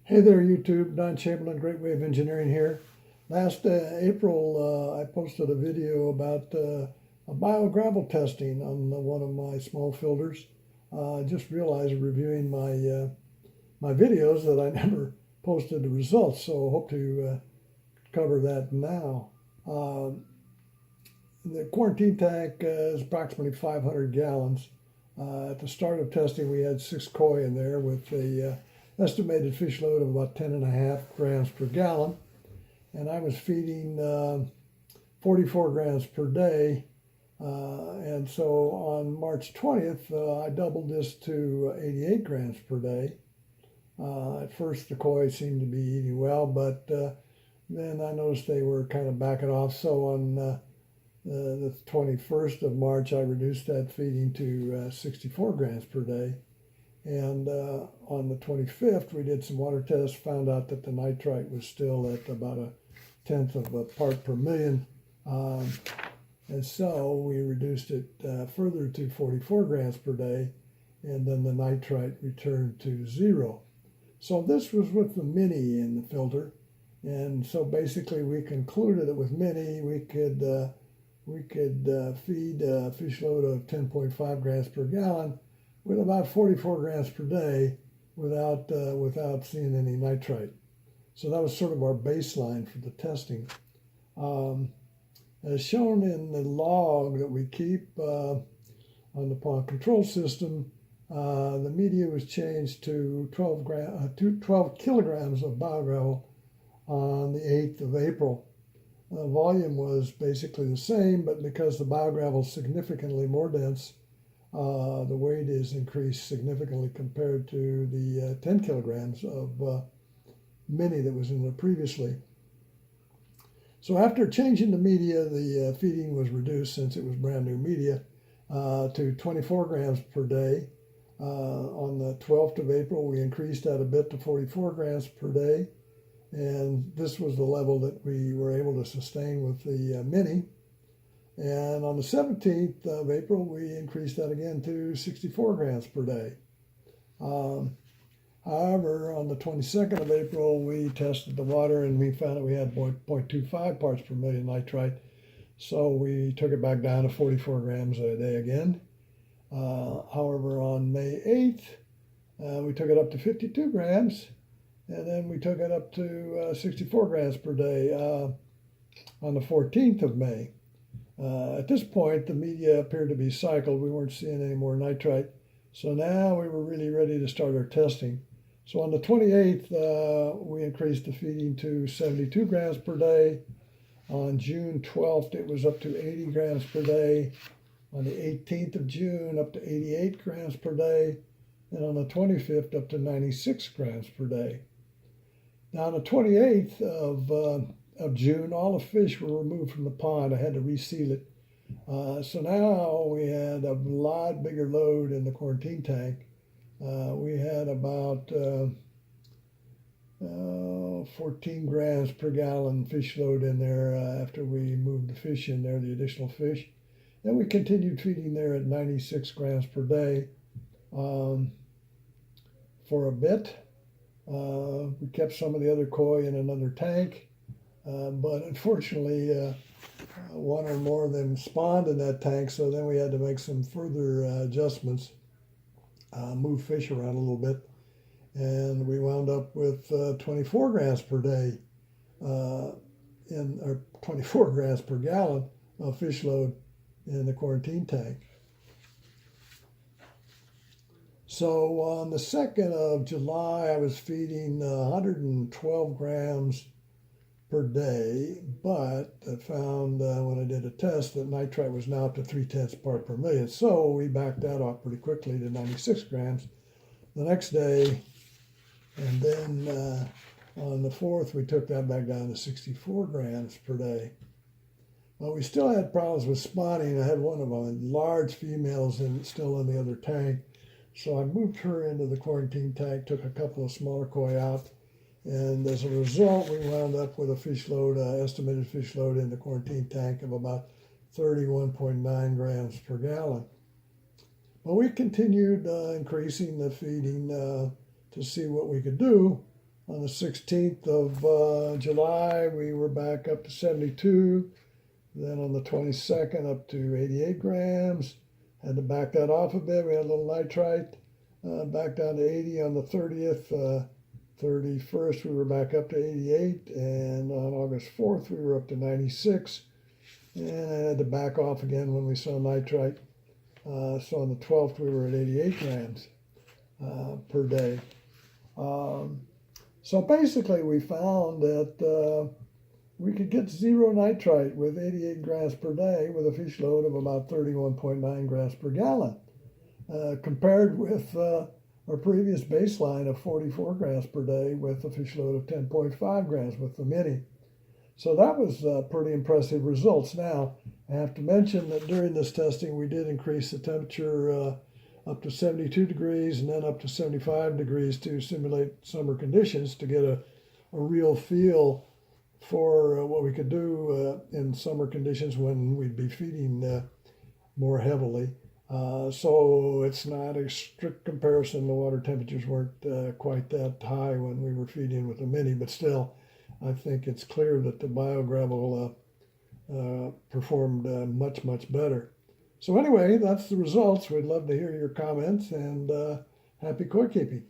Hey there, YouTube. Don Chamberlain, Great Wave Engineering here. Last April, I posted a video about a BioGravel testing on one of my small filters. I just realized reviewing my videos that I never posted the results, so I hope to cover that now. The quarantine tank is approximately 500 gallons. At the start of testing, we had 6 koi in there with a estimated fish load of about 10.5 grams per gallon. And I was feeding 44 grams per day. And so on March 20th, I doubled this to 88 grams per day. At first, the koi seemed to be eating well, but then I noticed they were kind of backing off. So on the 21st of March, I reduced that feeding to 64 grams per day. And on the 25th, we did some water tests, found out that the nitrite was still at about 1/10 of a part per million. And so we reduced it further to 44 grams per day, and then the nitrite returned to 0. So this was with the mini in the filter. And so basically we concluded that with mini, we could feed a fish load of 10.5 grams per gallon with about 44 grams per day without seeing any nitrite. So that was sort of our baseline for the testing. As shown in the log that we keep on the pond control system, the media was changed to 12 kilograms of BioGravel on the 8th of April. The volume was basically the same, but because the BioGravel is significantly more dense, the weight is increased significantly compared to the 10 kilograms of mini that was in there previously. So after changing the media, the feeding was reduced, since it was brand new media, to 24 grams per day. On the 12th of April, we increased that a bit to 44 grams per day. And this was the level that we were able to sustain with the mini. And on the 17th of April, we increased that again to 64 grams per day. However, on the 22nd of April, we tested the water and we found that we had 0.25 parts per million nitrite. So we took it back down to 44 grams a day again. However, on May 8th, we took it up to 52 grams. And then we took it up to 64 grams per day on the 14th of May. At this point, the media appeared to be cycled. We weren't seeing any more nitrite. So now we were really ready to start our testing. So on the 28th, we increased the feeding to 72 grams per day. On June 12th, it was up to 80 grams per day. On the 18th of June, up to 88 grams per day. And on the 25th, up to 96 grams per day. Now, on the 28th of June, all the fish were removed from the pond. I had to reseal it. So now we had a lot bigger load in the quarantine tank. We had about 14 grams per gallon fish load in there after we moved the fish in there, the additional fish. And we continued feeding there at 96 grams per day for a bit. We kept some of the other koi in another tank, but unfortunately one or more of them spawned in that tank, so then we had to make some further adjustments, move fish around a little bit, and we wound up with 24 grams per day or 24 grams per gallon of fish load in the quarantine tank. So on the 2nd of July, I was feeding 112 grams per day, but I found when I did a test that nitrite was now up to 0.3 part per million. So we backed that off pretty quickly to 96 grams the next day. And then on the 4th, we took that back down to 64 grams per day. Well, we still had problems with spawning. I had one of them, large females still in the other tank. So I moved her into the quarantine tank, took a couple of smaller koi out, and as a result, we wound up with a fish load, estimated fish load in the quarantine tank of about 31.9 grams per gallon. But we continued increasing the feeding to see what we could do. On the 16th of July, we were back up to 72. Then on the 22nd, up to 88 grams. Had to back that off a bit. We had a little nitrite, back down to 80 on the 30th. 31st, we were back up to 88. And on August 4th, we were up to 96. And I had to back off again when we saw nitrite. So on the 12th, we were at 88 grams per day. So basically, we found that we could get zero nitrite with 88 grams per day with a fish load of about 31.9 grams per gallon, compared with our previous baseline of 44 grams per day with a fish load of 10.5 grams with the mini. So that was pretty impressive results. Now, I have to mention that during this testing, we did increase the temperature up to 72 degrees and then up to 75 degrees to simulate summer conditions to get a real feel for what we could do in summer conditions when we'd be feeding more heavily. So it's not a strict comparison. The water temperatures weren't quite that high when we were feeding with the mini, but still, I think it's clear that the BioGravel performed much, much better. So anyway, that's the results. We'd love to hear your comments, and happy koi keeping.